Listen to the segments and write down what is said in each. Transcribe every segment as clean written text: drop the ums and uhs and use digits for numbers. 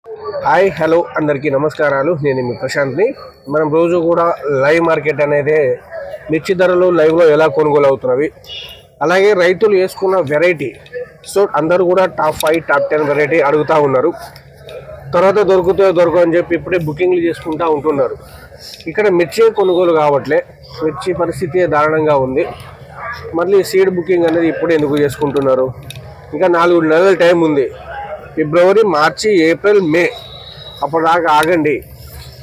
Hi hello అందరికీ నమస్కారాలు. నేను మీ ప్రశాంత్ని. మనం రోజు కూడా లైవ్ మార్కెట్ అనేది మిర్చి ధరలు లైవ్లో ఎలా కొనుగోలు అవుతున్నవి, అలాగే రైతులు వేసుకున్న వెరైటీ. సో అందరూ కూడా టాప్ 5 టాప్ 10 వెరైటీ అడుగుతూ ఉన్నారు. తర్వాత దొరకవు అని చెప్పి ఇప్పుడే బుకింగ్లు చేసుకుంటూ ఉంటున్నారు. ఇక్కడ మిర్చి కొనుగోలు కావట్లే, మిర్చి పరిస్థితి దారుణంగా ఉంది. మళ్ళీ సీడ్ బుకింగ్ అనేది ఇప్పుడే ఎందుకు చేసుకుంటున్నారు? ఇంకా 4 నెలల టైం ఉంది. ఫిబ్రవరి, మార్చి, ఏప్రిల్, మే అప్పటిదాకా ఆగండి.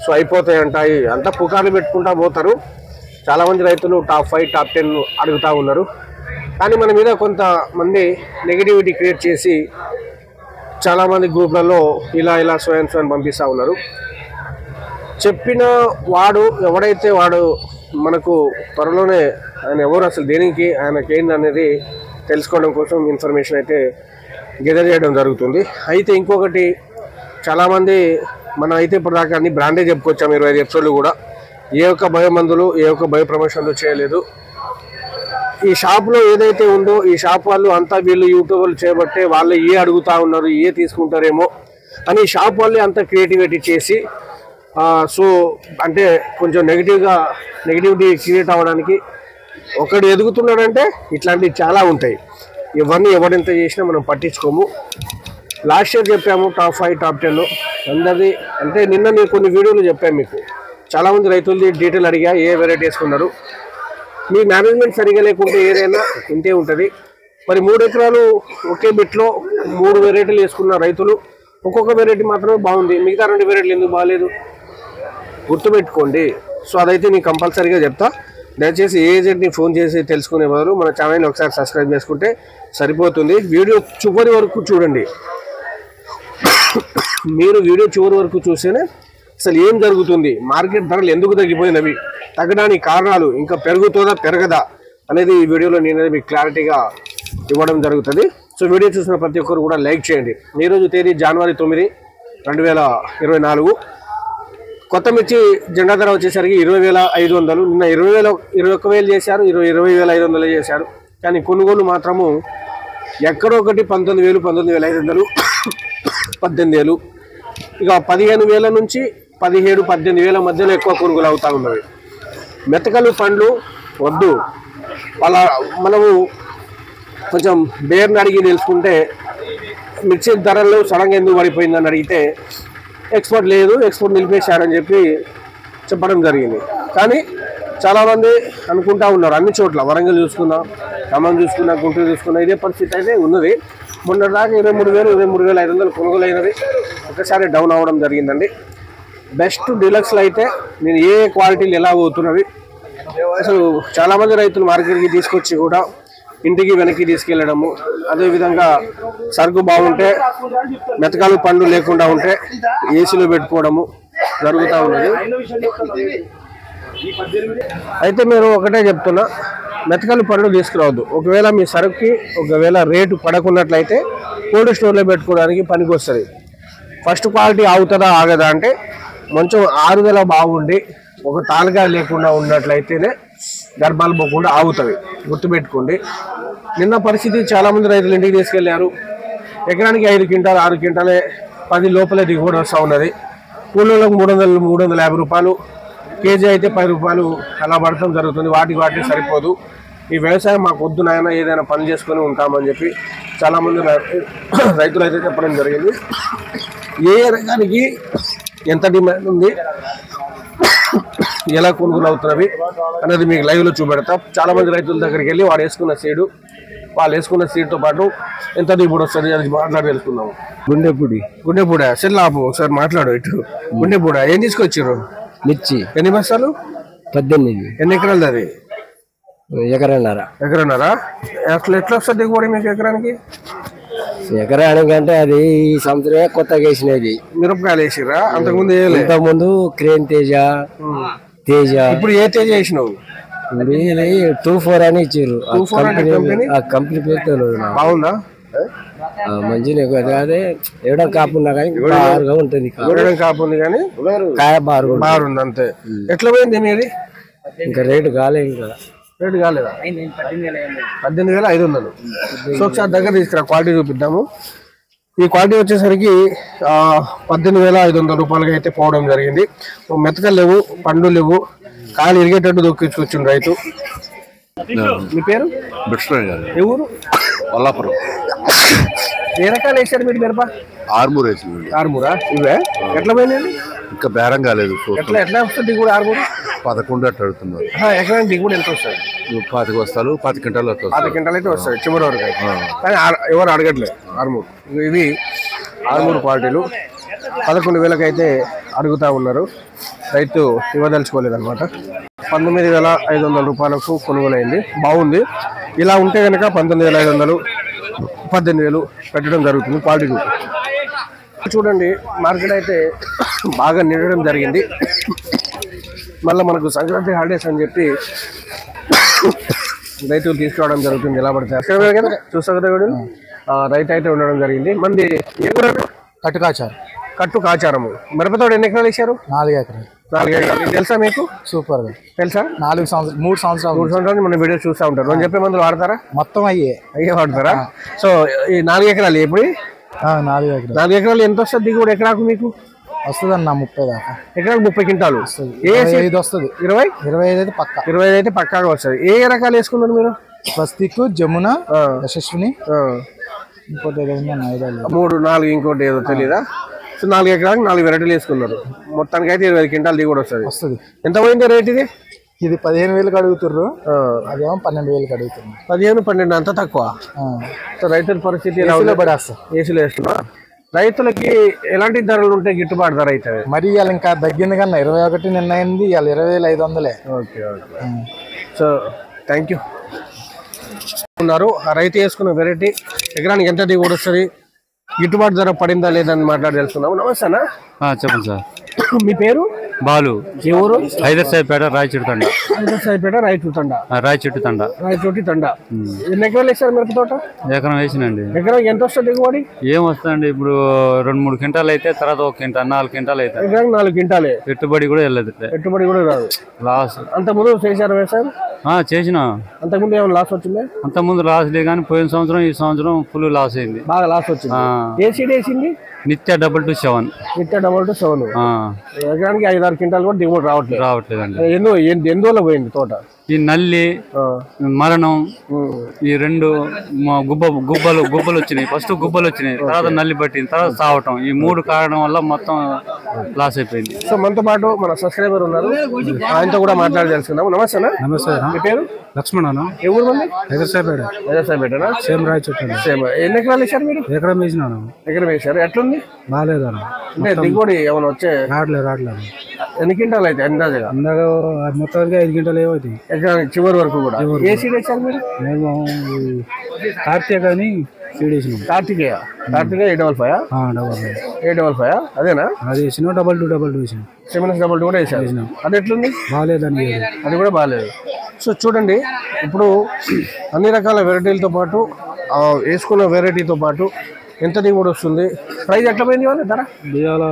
సో అయిపోతాయంట. అంతా పుకార్లు పెట్టుకుంటా పోతారు. చాలామంది రైతులు టాప్ 5 టాప్ 10 అడుగుతూ ఉన్నారు. కానీ మన మీద కొంతమంది నెగిటివిటీ క్రియేట్ చేసి చాలామంది గ్రూప్లలో ఇలా స్వయం పంపిస్తూ ఉన్నారు. చెప్పిన వాడు ఎవడైతే వాడు మనకు త్వరలోనే ఆయన ఎవరు, అసలు దేనికి ఆయనకి ఏంది అనేది తెలుసుకోవడం కోసం ఇన్ఫర్మేషన్ అయితే గెదర్ చేయడం జరుగుతుంది. అయితే ఇంకొకటి, చాలామంది మనం అయితే ఇప్పటిదాకా అన్ని బ్రాండే చెప్పుకొచ్చాము. 25 ఎపిసోడ్లు కూడా ఏ ఒక్క బయోమందులు, ఏ ఒక్క బయో ప్రమోషన్లు చేయలేదు. ఈ షాప్లో ఏదైతే ఉందో ఈ షాప్ వాళ్ళు అంతా వీళ్ళు యూట్యూబర్లు చేయబట్టే వాళ్ళు అడుగుతూ ఉన్నారు, తీసుకుంటారేమో అని షాప్ వాళ్ళే అంత క్రియేటివిటీ చేసి సో అంటే కొంచెం నెగిటివిటీ క్రియేట్ అవ్వడానికి ఒకడు ఎదుగుతున్నాడంటే ఇట్లాంటివి చాలా ఉంటాయి. ఇవన్నీ ఎవరింత చేసినా మనం పట్టించుకోము. లాస్ట్ ఇయర్ చెప్పాము టాప్ 5 టాప్ 10 అందరిది. అంటే నిన్న నేను కొన్ని వీడియోలు చెప్పాను మీకు. చాలామంది రైతులది డీటెయిల్ అడిగా, ఏ వెరైటీ వేసుకున్నారు. మీ మేనేజ్మెంట్ సరిగా లేకుంటే ఏదైనా ఇంతే ఉంటుంది. మరి 3 ఎకరాలు ఒకే బిట్లో 3 వెరైటీలు వేసుకున్న రైతులు ఒక్కొక్క వెరైటీ మాత్రమే బాగుంది, మిగతా 2 వెరైటీలు ఎందుకు బాగాలేదు గుర్తుపెట్టుకోండి. సో అదైతే నేను కంపల్సరీగా చెప్తా. దయచేసి ఏ ఏజెంట్ని ఫోన్ చేసి తెలుసుకునే బదులు మన ఛానల్ని ఒకసారి సబ్స్క్రైబ్ చేసుకుంటే సరిపోతుంది. వీడియో చివరి వరకు చూడండి. మీరు వీడియో చివరి వరకు చూస్తేనే అసలు ఏం జరుగుతుంది, మార్కెట్ ధరలు ఎందుకు తగ్గిపోయినవి, తగ్గడానికి కారణాలు, ఇంకా పెరుగుతుందా పెరగదా అనేది ఈ వీడియోలో నేనైతే మీకు క్లారిటీగా ఇవ్వడం జరుగుతుంది. సో వీడియో చూసిన ప్రతి ఒక్కరు కూడా లైక్ చేయండి. ఈరోజు తేదీ జనవరి 9, 2024. కొత్త మిర్చి జెండా ధర వచ్చేసరికి 20,500. నిన్న 21,000 చేశారు, 20,500 చేశారు. కానీ కొనుగోలు మాత్రము ఎక్కడో ఒకటి 19,000, 19,500, 18,000. ఇక 15,000 నుంచి 17,000, 18,000 మధ్యలో ఎక్కువ కొనుగోలు అవుతూ ఉన్నవి. మెతకలు పండ్లు వద్దు. మనము కొంచెం బేర్ని అడిగి తెలుసుకుంటే మిర్చి ధరలు సడన్గా ఎందుకు పడిపోయిందని అడిగితే ఎక్స్పోర్ట్ లేదు, ఎక్స్పోర్ట్ నిలిపేశారని చెప్పి చెప్పడం జరిగింది. కానీ చాలామంది అనుకుంటా ఉన్నారు అన్ని చోట్ల, వరంగల్ చూసుకున్నా, ఖమ్మం చూసుకున్నా, గుంటూరు చూసుకున్నా ఇదే పరిస్థితి అయితే ఉన్నది. మొన్నటిదాకా 23,000, 23,500 కొనుగోలు అయినది ఒకసారి డౌన్ అవ్వడం జరిగిందండి. బెస్ట్ డీలక్స్లో అయితే నేను ఏ క్వాలిటీలు ఎలా పోతున్నవి అసలు చాలామంది రైతులు మార్కెట్కి తీసుకొచ్చి కూడా ఇంటికి వెనక్కి తీసుకెళ్ళడము, అదేవిధంగా సరుకు బాగుంటే మెతకాలు పండ్లు లేకుండా ఉంటే ఏసీలో పెట్టుకోవడము జరుగుతూ ఉన్నది. అయితే మీరు ఒకటే చెప్తున్నా, మెతకాలు పండ్లు తీసుకురావద్దు. ఒకవేళ మీ సరుకుకి ఒకవేళ రేటు పడకున్నట్లయితే కోల్డ్ స్టోర్లో పెట్టుకోవడానికి పనికి వస్తుంది. ఫస్ట్ క్వాలిటీ ఆగుతుందా ఆగదా అంటే కొంచెం ఆరుదల బాగుండి ఒక తాలుగా లేకుండా ఉన్నట్లయితేనే గర్భాలు పోకుండా ఆగుతాయి, గుర్తుపెట్టుకోండి. నిన్న పరిస్థితి చాలామంది రైతులు ఇంటికి తీసుకెళ్లారు. ఎకరానికి 5 క్వింటాలు 6 క్వింటాలే 10 లోపలే దిగుబడి వస్తూ ఉన్నది. కూలీలకు 300, 350 రూపాయలు కేజీ అయితే 10 రూపాయలు అలా పడటం జరుగుతుంది. వాటికి సరిపోదు. ఈ వ్యవసాయం మాకు వద్దు నాయన, ఏదైనా పని చేసుకొని ఉంటామని చెప్పి చాలామంది రైతులు అయితే చెప్పడం జరిగింది. ఏ రకానికి ఎంత డిమాండ్ ఉంది, ఎలా కొనుగోలు అవుతున్నవి అనేది మీకు లైవ్లో చూపెడతా. చాలామంది రైతుల దగ్గరికి వెళ్ళి వాళ్ళు వేసుకున్న సీడ్తో పాటు ఎంత దిగుబడి వస్తుంది అది మాట్లాడి తెలుసుకుందాము. గుండెపూడ సెల్లాపు ఒకసారి మాట్లాడు. ఇటు గుండెపూడ ఏం తీసుకొచ్చారు? మిర్చి ఎన్ని బస్తాలు? 18. ఎన్ని ఎకరాలు అది? ఎకరన్నర. అసలు ఎట్లా వస్తుంది దిగుబడి మీకు ఎకరానికి? ఎకరానికి అంటే అది ఈ సంవత్సరమే కొత్తగా వేసినది. మిరపకాయలు వేసిరా? అంతకుముందు ఇంతకుముందు క్రేన్ తేజ. ఇప్పుడు ఏ తేజ వేసినావు? 24 అని ఇచ్చారు. కంపెనీ పేరు బాగుందా? మంచిగా అదే ఏడో కాపు ఉన్నా కానీ బారుగా ఉంటుంది. కాపు ఉంది కానీ కాయ బారుంది అంతే. ఎట్లా పోయింది మీది? ఇంకా రేటు కాలేదు. ఇంకా రేటు కాలేదా? 18,500. సో ఒకసారి దగ్గర తీసుకురా, క్వాలిటీ చూపిద్దాము. ఈ క్వాలిటీ వచ్చేసరికి 18,500 రూపాయలకి అయితే పోవడం జరిగింది. మెతకలు లేవు, పండు లేవు, కాలు ఇరిగేటట్టు దొక్కించుకొచ్చిండు రైతు. మీ పేరు? ఏ ఊరు? కొల్లాపురం. ఏ రకాలు వేసారు మీరు మిరప? ఆర్మూర్ వేసింది. ఆర్మూరా? ఇవే ఎట్లా పోయినాయి? ఇంకా బేరం కాలేదు. ఎట్లా వస్తుంది దిగుబడి ఆర్మూరు? 11 అట్లా అడుగుతున్నారు. ఎకరానికి దిగుబడి ఎంత వస్తుంది? 25 వస్తాలు, 10 క్వింటాలు 10 క్వింటాలు అయితే వస్తుంది చివరి వరకు అయితే. కానీ ఎవరు అడగట్లేదు ఆర్మూర్. ఇవి ఆర్మూర్ క్వాలిటీలు 11,000 అయితే అడుగుతా ఉన్నారు. రైతు ఇవ్వదలుచుకోలేదు అనమాట. 19,500 రూపాయలకు కొనుగోలైంది. బాగుంది. ఇలా ఉంటే కనుక 19,500, 18,000 పెట్టడం జరుగుతుంది క్వాలిటీ. చూడండి మార్కెట్ అయితే బాగా నిండడం జరిగింది. మళ్ళీ మనకు సంక్రాంతి హాలిడేస్ అని చెప్పి రైతులు తీసుకురావడం జరుగుతుంది. ఎలా పడతాయి కదా చూస్తా కదా వీడు. రైతు అయితే ఉండడం జరిగింది. మంది కట్టు కాచారము. మిరపతోడు ఎన్ని ఎకరాలు వేసారు? 4 ఎకరాలు. 4 ఎకరాలు. తెలుసా మీకు? సూపర్ గా తెలుసా. 3 సంవత్సరాలు మన వీడియో చూస్తూ ఉంటారు. నేను చెప్పే మందులు వాడతారా? మొత్తం అయ్యే వాడతారా? సో ఈ 4 ఎకరాలు ఎప్పుడు? 4 ఎకరాలు ఎంత వస్తుంది దిగుబడి ఎకరాకు మీకు? వస్తుంది అన్న 30 దాకా. ఎకరాకు 30 క్వింటాలు వస్తుంది. 25 వస్తుంది. 25 అయితే పక్క. 25 అయితే పక్కాగా వస్తుంది. ఏ రకాలు వేసుకున్నారు మీరు? స్వస్తిక్, జమున, యశస్విని, ఇంకోటి ఏదో 3, 4 ఇంకోటి ఏదో తెలీదా? సో 4 ఎకరాలకు 4 వెరైటీలు వేసుకున్నారు. మొత్తానికి అయితే 20 క్వింటాలు దిగుబడి వస్తుంది. ఎంత పోయింది రేట్ ఇది? ఇది 15,000 అడుగుతుర్రు. అదేమో 12,000 అడుగుతున్నారు. 15, 12 అంత తక్కువ. సో రైతుల పరిస్థితి ఏసీలో వేస్తున్నా. రైతులకి ఎలాంటి ధరలు ఉంటాయి? గిట్టుబాటు ధర అయితే మరి ఇవాళ ఇంకా తగ్గింది కన్నా 21 నిన్న అయింది. ఇవాళ 20,500. ఓకే. So thank you. ఉన్నారు ఆ రైతు వేసుకున్న వెరైటీ ఎకరానికి ఎంత దిగుబడి వస్తుంది, గిట్టుబాటు ధర పడిందా లేదని మాట్లాడి తెలుసుకున్నాము. నమస్తేనా? చెప్పండి సార్. మీ పేరు? బాలు. ఏ ఊరు? హైదరాబాద్ రాయచోటి తండ. రాయచోటి తండ. ఎన్ని ఎకరాలు వేసారు మిరప తోట? ఎకరం వేసినండి. ఎకరం ఎంత వస్తుంది దిగుబడి? ఏం వస్తుందండి ఇప్పుడు 2-3 క్వింటాలు అయితే, తర్వాత 1 క్వింటాల్ 4 క్వింటాలు అయితే. ఎకరానికి 4 క్వింటాలే. పెట్టుబడి కూడా వెళ్ళదు. పెట్టుబడి కూడా రాదు. లాస్. అంతకుముందు చేశారు వ్యవసాయం? చేసిన. అంతకుముందు ఏమైనా లాస్ వచ్చింది? అంతకుముందు లాస్ లేదు, కానీ పోయిన సంవత్సరం ఈ సంవత్సరం ఫుల్ లాస్ అయింది. బాగా లాస్ వచ్చింది. ఏ సీడ్ వేసింది? నిత్య 227. నిత్య 227. ఎకరానికి 5-6 క్వింటాలు కూడా దిగుబడి రావట్లేదండి. ఎందువల్ల పోయింది తోట? ఈ నల్లి, మరణం, ఈ 2 గుబ్బలు వచ్చినాయి. ఫస్ట్ గుబ్బలు వచ్చినాయి, తర్వాత నల్లి పట్టింది, తర్వాత సావటం. ఈ 3 కారణం వల్ల మొత్తం లాస్ అయిపోయింది. సో మనతో పాటు మన సబ్స్క్రైబర్ ఉన్నారు, ఆయనతో కూడా మాట్లాడి తెలుసుకున్నాము. నమస్తే. నమస్తే. మీ పేరు? లక్ష్మణ. ఏ ఊరు మంది? హైదరాబాద్. సేమ్ రాయచోటి. సేమ్. ఎన్ని ఎకరాలు వేసారు మీరు? ఎకరం వేసినాను. ఎకరం వేసారు. ఎట్లుంది? బాగాలేదన్న. అంటే దిగుబడి ఏమైనా వచ్చే? రావట్లేదు. ఎన్ని క్వింటాలు అయితే అందాజగా? మొత్తానికి 5 క్వింటాలు ఏమవుతాయి ఎకరానికి చివరి వరకు కూడా. ఏ సీడ్ వేసారు మీరు? మేము కార్తీక అని సీడ్ వేసినాం. కార్తికేయ 855. 855 అదేనా? అది వేసినా. 2222 వేసినాం. 722 కూడా వేసారు. అది ఎట్లుంది? బాగాలేదని. అది కూడా బాగాలేదు. సో చూడండి, ఇప్పుడు అన్ని రకాల వెరైటీలతో పాటు వేసుకున్న వెరైటీతో పాటు ఎంత దిగుబడి వస్తుంది, ప్రైస్ ఎట్లా పోయింది వాళ్ళ ధర? ఇవాళ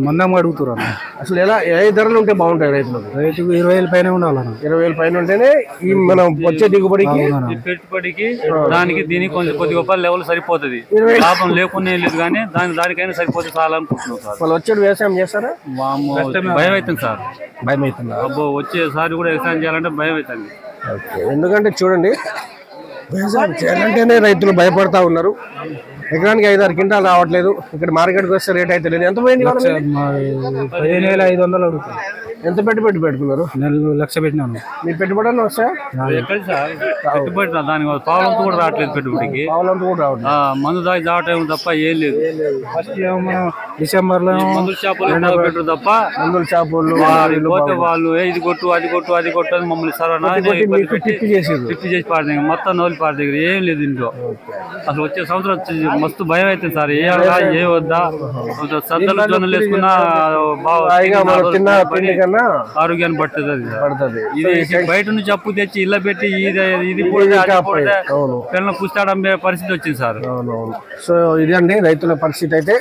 మందంగా అడుగుతున్నారు. అసలు ఎలా ఏ ధరలు ఉంటే బాగుంటాయి రైతులకు? రైతుకు 20,000 పైన ఉండాలన్న. 20,000 పైన ఉంటేనే ఈ మనం వచ్చే దిగుబడికి, పెట్టుబడికి, దానికి దీనికి కొద్ది గొప్ప లెవెల్ సరిపోతుంది. లాభం లేకునే లేదు, కానీ దానికైనా సరిపోతే చాలా అనుకుంటున్నాం సార్. వాళ్ళు వచ్చేది వ్యవసాయం చేస్తారా? భయం అవుతుంది సార్. భయం అవుతుంది. అబ్బో, వచ్చేసారి కూడా వ్యవసాయం చేయాలంటే భయం అవుతుంది. ఎందుకంటే చూడండి, వ్యవసాయం చేయాలంటేనే రైతులు భయపడతా ఉన్నారు. ఎకరానికి 5-6 క్వింటాలు రావట్లేదు. ఇక్కడ మార్కెట్కి వస్తే రేట్ అయితే లేదు. ఎంత పోయింది? 15,500 అడుగుతారు. ఎంత పెట్టుబడి పెట్టుకున్నారు? 1,00,000 పెట్టినాను. మీ పెట్టుబడులు వస్తాయా? పెట్టుబడి దానికి పావులంతా కూడా రావట్లేదు. పెట్టుబడికి పావులంతా కూడా రావట్లేదు. మందు దాగి దావటం తప్ప ఏం లేదు. ఫస్ట్ డిసెంబర్ లో మందుల షాపులు పెట్టరు తప్ప, మందుల షాపులు పోతే వాళ్ళు ఇది కొట్టు అది కొట్టు అది కొట్టు అని మమ్మల్ని టిప్పి చేసి పాడదు. మొత్తం నోలి పాడదు. ఇక్కడ ఏం లేదు ఇంట్లో. అసలు వచ్చే సంవత్సరం మస్తు భయం అవుతుంది సార్. ఏ వద్దా సద్దలు జొన్నలు వేసుకున్నా ఆరోగ్యాన్ని పడుతుంది. ఇది బయట నుంచి అప్పు తెచ్చి ఇళ్ళ పెట్టి ఇది పిల్లలు పుస్తాడు అమ్మే పరిస్థితి వచ్చింది సార్. సో ఇది అండి రైతుల పరిస్థితి. అయితే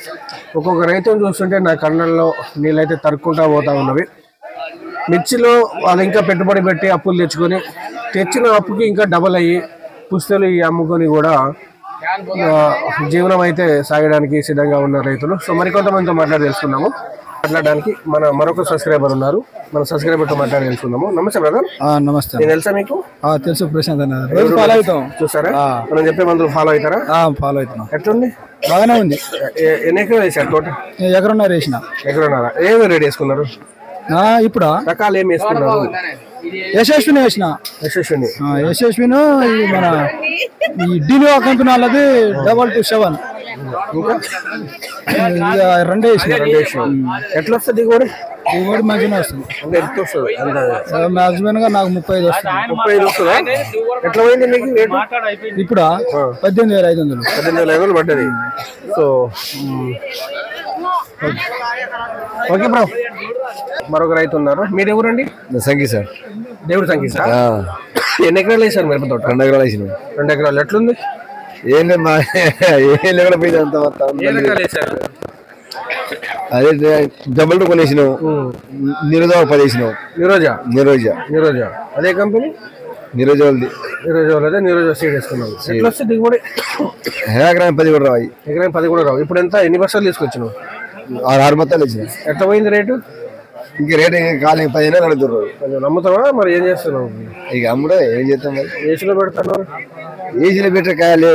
ఒక్కొక్క రైతును చూస్తుంటే నా కళ్ళల్లో నీళ్ళైతే తరుక్కుంటా పోతా ఉన్నవి. మిర్చిలో వాళ్ళు ఇంకా పెట్టుబడి పెట్టి అప్పులు తెచ్చుకొని, తెచ్చిన అప్పుకి ఇంకా డబల్ అయ్యి పుస్తలు అమ్ముకొని కూడా జీవనం అయితే సాగడానికి సిద్ధంగా ఉన్న రైతులు. సో మరికొంతమందితో మాట్లాడి తెలుసుకుందాము. మాట్లాడడానికి మరొక సబ్స్క్రైబర్ ఉన్నారు. మన సబ్స్క్రైబర్తో మాట్లాడి తెలుసుకుందాము. నమస్తే బ్రదర్. నమస్తే. నేను తెలుసా మీకు? తెలుసు ప్రశాంత్ అన్న. రోజు ఫాలో అవుతాం. చూసారా? మనం చెప్పే మందులు ఫాలో అవుతారా? ఫాలో అవుతున్నాం. ఎట్లుంది? బాగానే ఉంది. ఎన్ని ఎకరాలు వేసారు తోట? ఎకరన్నర వేసిన. ఎకరన్నారా? ఏ వెరైటీ వేసుకున్నారు? ఇప్పుడు రకాలు ఏం వేసుకున్నారు? యశస్విని వేసిన. యశస్విని మన ఈ డినో కంపెనీ వాళ్ళది 227. ఇంకా రెండే వేసిన. ఎట్లా వస్తుంది దిగుబడి? దిగుబడి మంచిగా వస్తుంది. అంటే ఎంత వస్తుంది? మాక్సిమం గా నాకు 35 వస్తుంది. 35 వస్తుందా? ఎట్లా పోయింది మీకు రేటు? ఇప్పుడు 18,500. 18,500 పడ్డది. So okay bro. మరొక రైతు ఉన్నారు. మీరు ఎవరండి? సంగీ సార్. దేవుడు సంగీత. ఎన్ని ఎకరాలు వేసారు మిరప తోట? 2 ఎకరాలు వేసిన. 2 ఎకరాలు. ఎట్లుంది? ఏం లేదు పోయింది అంత. ఏ రకాలు వేసారు? అదే డబుల్ కొనేసినావు. నిరోజా 10 వేసినావు. నిరోజా అదే కంపెనీ? నిరోజా వాళ్ళది. నిరోజా సీడ్ వేసుకున్నావు. ఎట్లా వస్తే దిగుబడి? ఎకరానికి 10 కూడా రావు. ఎకరానికి 10 కూడా రావు. ఇప్పుడు ఎంత? ఎన్ని బస్తాలు తీసుకొచ్చినావు? 6 మొత్తాలు వచ్చినాయి. ఎట్లా పోయింది రేటు? ఇంక రేటు కాలి 15 అడుగుతున్నారు. నమ్ముతావా? మరి ఏం చేస్తున్నావు? ఇక అమ్ముడే ఏం చేస్తాం మరి. ఏసీలో పెడుతున్నారు. ఏసీలో పెట్టే కాయలు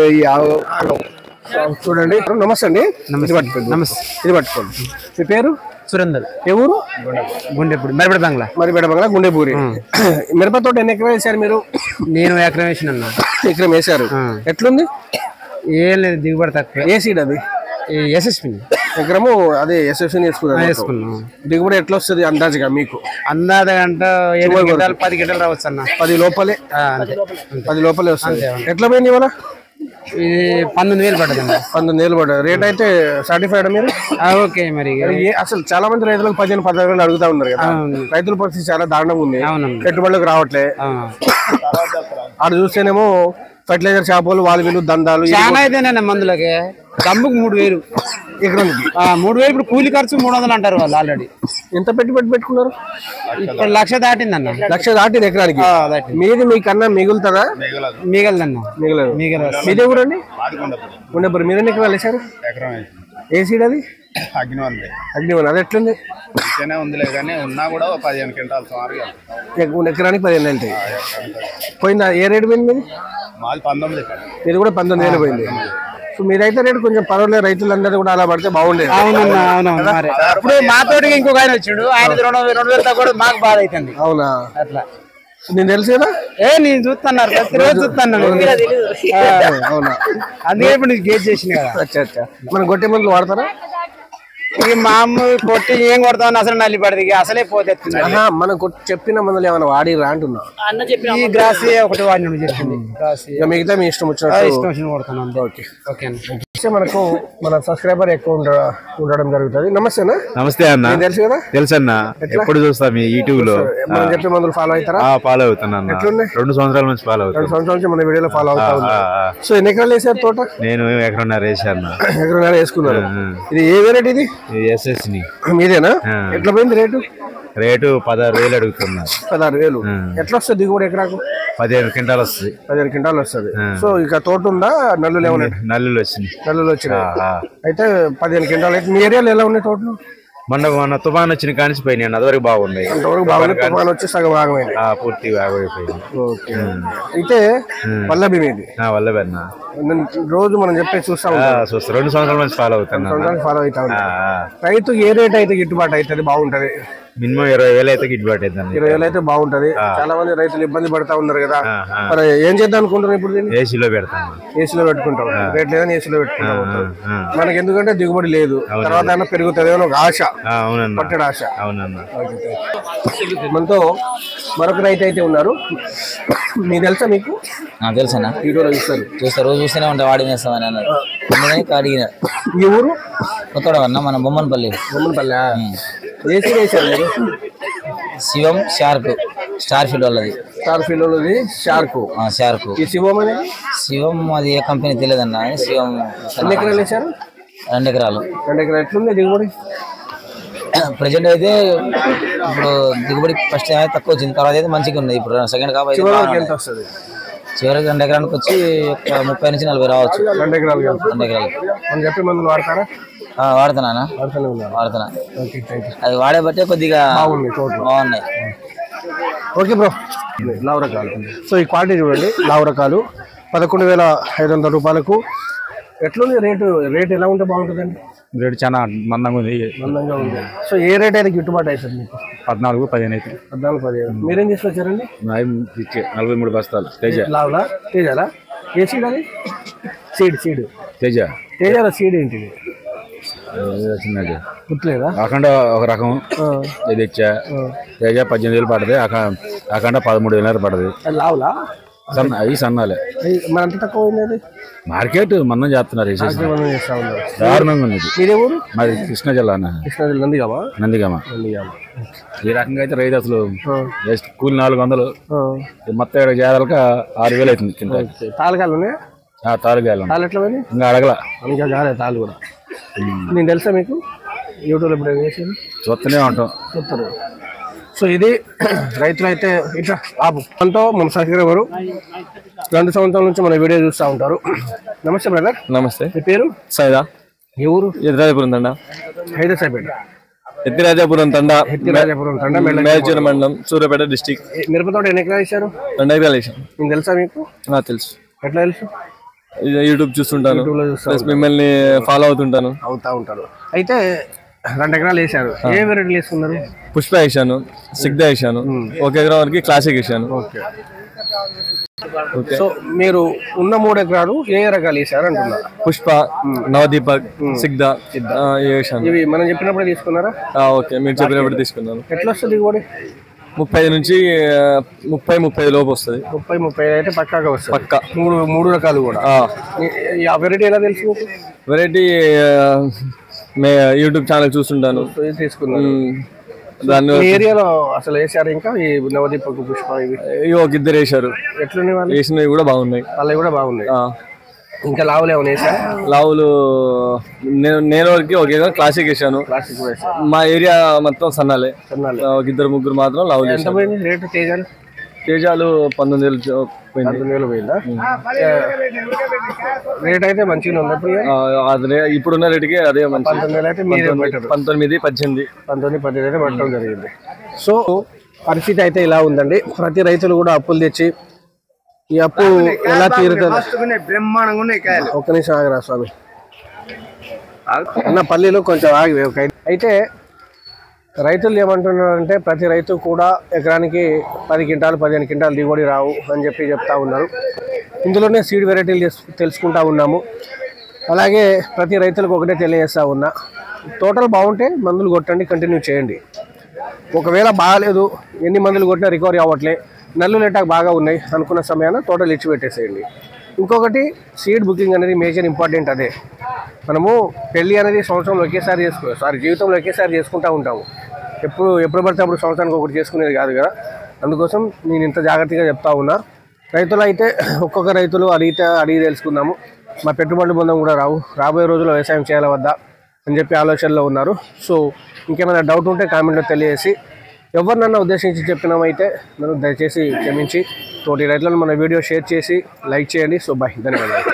చూడండి. నమస్తే అండి. నమస్తే. ఇది పట్టుకోండి. మీ పేరు? సురేందర్. ఏ ఊరు? గుండెపూడి. మరిపేట బంగ్లా. గుండెపూరి. మిరప తోట ఎన్ని ఎకరం వేసారు మీరు? నేను ఎకరం వేసిన. ఎకరం వేసారు. ఎట్లుంది? ఏం లేదు, దిగుబడి తక్కువ. ఏ సీడ్ అది? యశస్వి ఎకరము. అదే యశస్విని వేసుకున్నాను. దిగుబడి ఎట్లా వస్తుంది అందాజుగా మీకు? అందాజ గంట 7 గంటలు 10 గంటలు రావచ్చు అన్న. 10 లోపలే. 10 లోపలే వస్తుంది. ఎట్లా పోయింది ఇవాళ? ఇది 19,000 పడ్డదండి. 19,000 పడ్డది. రేట్ అయితే సాటిస్ఫైడ్ మీరు? ఓకే. మరి అసలు చాలా మంది రైతులకు 15-16 అడుగుతా ఉన్నారు కదా. రైతుల పరిస్థితి చాలా దారుణంగా ఉంది. పెట్టుబడులకు రావట్లే. ఆడ చూస్తేనేమో ఫర్టిలైజర్ షాపులు, వాళ్ళు వీళ్ళు దందాలు చాలా అయితేనే మందులకి. దమ్ముకు 3,000 ఎకరానికి. 3,000. ఇప్పుడు కూలి ఖర్చు 300 అంటారు వాళ్ళు ఆల్రెడీ. ఎంత పెట్టుబడి పెట్టుకున్నారు? ఇప్పుడు 1,00,000 దాటిందన్న. 1,00,000 దాటింది ఎకరానికి. మీది మీకన్నా మిగులుతుందా? మిగలదన్న. మిగలదు. మీదే ఊరండి? గుండెపూరి. మీరు ఎన్ని ఎకరాలు వేసారు? ఏ సీడ్ అది? అగ్నివన్. అది ఎట్లుంది? ఉందిలే కానీ ఉన్నా కూడా 15 క్వింటాలు సుమారుగా. ఎకరానికి 15 వెళ్తాయి. పోయిందా? ఏ రేటు పోయింది మీది? మాది 19. ఇది కూడా 19,000 పోయింది. సో మీరైతే రేటు కొంచెం పర్వాలేదు. రైతులందరూ కూడా అలా పడితే బాగుండేది. ఇప్పుడు మా తోటికి ఇంకొక ఆయన వచ్చాడు. ఆయన 2,000 కూడా మాకు బాధ అవుతుంది. అవునా? అట్లా నేను తెలుసు కదా. నేను చూస్తున్నారు, ప్రతిరోజు చూస్తాను. అవునా? అందుకే ఇప్పుడు నీకు గేట్ చేసింది కదా. అచ్చా. మనం గొట్టె మందులు వాడతారా? ఇక మామూలు కొట్టి ఏం కొడతామని అసలు నల్లి పడదు. ఇక అసలే పోతే మనం చెప్పిన మందులు ఏమైనా వాడిరా అంటున్నా? ఈ గ్రాసి ఒకటి వాడిన చెప్పింది. ఇక మిగతా మీ ఇష్టం వచ్చినట్టు కొడుతున్నాను. ఓకే. మనకు మన సబ్స్క్రైబర్ ఎక్కువ ఉండడం జరుగుతుంది. నమస్తేనా? నమస్తే అన్న. తెలుసు కదా. తెలుసు అన్న. ఎప్పుడు చూస్తా మీ యూట్యూబ్ లో. మనం చెప్పే మందులు ఫాలో అవుతారా? ఫాలో అవుతున్నాను. 2 సంవత్సరాల నుంచి ఫాలో అవుతాను. 2 సంవత్సరాల నుంచి మన వీడియోలో ఫాలో అవుతా ఉన్నా. సో ఎన్ని ఎకరాలు వేసారు తోట? నేను 1.5 వేసాను. 1.5 వేసుకున్నారు. ఇది ఏ వెరైటీ? ఇది యశస్విని. మీదేనా? ఎట్లా పోయింది రేటు? రేటు 16,000 అడుగుతున్నారు. 16,000. ఎట్లా వస్తుంది దిగుబడి ఎకరాకు? 15 క్వింటాలు వస్తుంది. 15 క్వింటాలు వస్తుంది. సో ఇక తోట ఉందా? నల్లులు ఏమన్నా? నల్లులు వచ్చినాయి. అయితే 15 క్వింటాలు. అయితే మీ ఏరియాలో ఎలా ఉన్నాయి తోటలు? మొన్న తుఫాన్ వచ్చిన కానిచ్చిపోయినాయి. అంతవరకు బాగున్నాయి. తుఫాన్ వచ్చి సగం ఆగమైంది. పూర్తిగా ఆగిపోయింది. అయితే వల్లభి మీది? వల్లభి అన్న. రోజు మనం చెప్పే చూస్తాం. 2 సంవత్సరాల నుంచి ఫాలో అవుతాను. ఫాలో అవుతా రైతు ఏ రేట్ అయితే గిట్టుబాటు అవుతుంది బాగుంటది? మినిమం 20,000 అయితే గిట్టుబాటు అవుతుంది. 20,000 అయితే బాగుంటది. చాలా మంది రైతులు ఇబ్బంది పడతా ఉన్నారు కదా. మరి ఏం చేద్దాం అనుకుంటున్నారు ఇప్పుడు? ఏసీలో పెడతాను. ఏసీలో పెట్టుకుంటాం. రేట్ లేదని ఏసీలో పెట్టుకుంటాం. మనకి ఎందుకంటే దిగుబడి లేదు. తర్వాత అయినా పెరుగుతుంది అని ఒక ఆశ, పట్టడ ఆశ. మనతో మరొక రైతు అయితే ఉన్నారు. మీకు తెలుసా? మీకు తెలుసా? వీడియోలో చూస్తారు. రోజు చూస్తూనే ఉంటా. వాడి వేస్తామని అన్నారు. అడిగిన ఈ ఊరు కొత్తడవన్నా మన బొమ్మనపల్లి. ఏసీ వేసారు మీరు? శివం షార్క్ స్టార్ ఫీల్డ్ వాళ్ళది. స్టార్ ఫీల్డ్ వాళ్ళది షార్క్. ఈ శివం అనేది? శివం అది ఏ కంపెనీ తెలియదన్న. శివం. ఎన్ని ఎకరాలు వేసారు? 2 ఎకరాలు. 2 ఎకరాలు. ఎట్లుంది దిగుబడి? ప్రజెంట్ అయితే ఇప్పుడు దిగుబడి ఫస్ట్ తక్కువ వచ్చింది. తర్వాత అయితే మంచిగా ఉంది. ఇప్పుడు సెకండ్ కాబట్టి ఎంత వస్తుంది? చివరికి 2 ఎకరానికి వచ్చి ఒక 30 నుంచి 40 రావచ్చు. 2 ఎకరాలు కాదు 2 ఎకరాలు మనం చెప్పే మందులు వాడతారా? వాడుతున్నా వాడుతూనే ఉన్నారు. వాడుతున్నా. Okay thank you. అది వాడే బట్టే కొద్దిగా బాగుంది తోటలు. బాగున్నాయి. Okay bro. లావు రకాలు. సో ఈ క్వాలిటీ చూడండి, లావు రకాలు 11,500 రూపాయలకు. ఎట్లుంది రేట్ ఎలా ఉంటే బాగుంటుందండి? రేటు చాలా మందంగా ఉంది. మందంగా ఉంది. సో ఏ రేట్ అయితే గిట్టుబాటు అవుతుంది మీకు? 14-15 అయితే. 14-15. మీరేం తీసుకొచ్చారండి? 43 బస్తాలు తేజ. లావులా? తేజాలా? ఏ సీడ్ అది? సీడ్ తేజ. తేజాల సీడ్ ఏంటిది? చిన్నది గుర్తులేదా? అఖండ ఒక రకం ఇది ఇచ్చా. తేజ 18,000 పడుతుంది. అఖండ 13,000 పడుతుంది. అది లావులా? అవి సన్నాలే. మరి అంత తక్కువ అయింది అది? మార్కెట్ మనం చేస్తున్నారు. మనం చేస్తా ఉన్నారు. దారుణంగా ఉన్నది. మీరే ఊరు? మరి కృష్ణా జిల్లా కృష్ణా జిల్లా నందిగామ. ఈ రకంగా అయితే రైతు అసలు కూలి 400, మొత్తం 7 జాతరలకు 6,000 అవుతుంది. తాలకాయలు ఉన్నాయా? తాలుగాయలు తాళ్ళు ఎట్లా పోయినాయి? ఇంకా అడగల. ఇంకా కాలేదు తాళ్ళు కూడా. నేను తెలుసా మీకు? యూట్యూబ్లో ఇప్పుడు వేసాను చూస్తూనే ఉంటాం. చూస్తారు. సో ఇది రైతులు అయితే ఇట్లా ఆపు అంతో మన సహకారం ఎవరు 2 సంవత్సరాల నుంచి మన వీడియో చూస్తూ ఉంటారు. నమస్తే బ్రదర్. నమస్తే. మీ పేరు? సైదా. ఏ ఊరు? ఎద్దిరాజపురం తండ. హైదరాబాద్. ఎద్దిరాజపురం తండ, ఎత్తిరాజపురం తండ, మేడ్చల్ మండలం, సూర్యాపేట డిస్టిక్. మిరపతోట ఎన్ని ఎకరాలు వేశారు? 2 ఎకరాలు వేసాం. మీకు తెలుసా? మీకు తెలుసు. ఎట్లా తెలుసు? యూట్యూబ్ చూస్తుంటాను, యూట్యూబ్లో చూస్తా ప్లస్ మిమ్మల్ని ఫాలో అవుతుంటాను. అవుతా ఉంటారు. అయితే 2 ఎకరాలు వేశారు. ఏ వెరైటీలు వేసుకున్నారు? పుష్ప వేసాను, సిగ్ధ వేసాను, 1 ఎకరం వరకు క్లాసిక్ వేసాను. ఓకే. సో మీరు ఉన్న 3 ఎకరాలు ఏ రకాలు వేసారు అంటున్నారు? పుష్ప, నవదీపక్, సిగ్ధ వేసాను. ఇవి మనం చెప్పినప్పుడే తీసుకున్నారా? ఓకే, మీరు చెప్పినప్పుడు తీసుకున్నాను. ఎట్లా వస్తుంది దిగుబడి? 30 నుంచి 30 లోపు వస్తుంది. 30 అయితే పక్కాగా వస్తుంది. పక్కా. 3 రకాలు కూడా. ఆ వెరైటీ ఎలా తెలుసు? వెరైటీ యూట్యూబ్ ఛానల్ చూస్తుంటాను, తీసుకున్నాను. దాన్ని ఏరియాలో అసలు వేసారు ఇంకా ఈ నవదీపక్, పుష్ప ఇవి? ఒక 2 వేసారు. ఎట్లున్నాయి వాళ్ళు? వేసినవి కూడా బాగున్నాయి. వాళ్ళవి కూడా బాగున్నాయి. ఇంకా లావులు ఏమైనా వేసారు? లావులు నేను వరకు 1 ఎకరం క్లాసిక్ వేసాను. ప్లాస్టిక్ వేసారు. మా ఏరియా మొత్తం సన్నాలే. సన్నాలు. 2-3 మాత్రం లావులు ఎంత వేసాను. పోయింది రేటు తేజాలు? తేజాలు 19,000 పోయింది. 19,000 పోయిందా? రేట్ అయితే మంచిగా ఉంది. ఇప్పుడున్న రేటుకి అదే మంచి. 19,000 అయితే మీరే పెట్టారు. 19, 18. 19-18 అయితే పట్టడం జరిగింది. సో పరిస్థితి అయితే ఇలా ఉందండి. ప్రతి రైతులు కూడా అప్పులు తెచ్చి ఈ అప్పు ఎలా తీరుతుంది? బ్రహ్మాండంగా ఉన్నాయి కాయలు. ఒక్క నిమిషం ఆగరా స్వామి అన్న, పల్లీలు కొంచెం ఆగి. అయితే రైతులు ఏమంటున్నారంటే ప్రతి రైతు కూడా ఎకరానికి 10 క్వింటాలు 15 క్వింటాలు దిగుబడి రావు అని చెప్తా ఉన్నారు. ఇందులోనే సీడ్ వెరైటీలు తెలుసుకుంటా ఉన్నాము. అలాగే ప్రతి రైతులకు ఒకటే తెలియజేస్తా ఉన్నా, తోటలు బాగుంటే మందులు కొట్టండి, కంటిన్యూ చేయండి. ఒకవేళ బాగాలేదు, ఎన్ని మందులు కొట్టినా రికవరీ అవ్వట్లే, నల్లు లేటాకు బాగా ఉన్నాయి అనుకున్న సమయాన తోటలు ఇచ్చి పెట్టేసేయండి. ఇంకొకటి సీడ్ బుకింగ్ అనేది మేజర్ ఇంపార్టెంట్. అదే మనము పెళ్ళి అనేది సంవత్సరంలో ఒకేసారి జీవితంలో ఒకేసారి చేసుకుంటూ ఉంటాము. ఎప్పుడు పడితే అప్పుడు సంవత్సరానికి ఒకటి చేసుకునేది కాదు కదా. అందుకోసం నేను ఇంత జాగ్రత్తగా చెప్తా ఉన్నా. రైతులు అయితే ఒక్కొక్క రైతులు అడిగి తెలుసుకుందాము. మా పెట్టుబడులు పొందడం కూడా రాబోయే రోజుల్లో వ్యవసాయం చేయాల వద్దా అని చెప్పి ఆలోచనలో ఉన్నారు. సో ఇంకేమైనా డౌట్ ఉంటే కామెంట్లో తెలియజేసి, ఎవరినన్నా ఉద్దేశించి చెప్పినామైతే నన్ను దయచేసి క్షమించి తోటి రైతులను మన వీడియో షేర్ చేసి లైక్ చేయండి. సో బాయ్, ధన్యవాదాలు.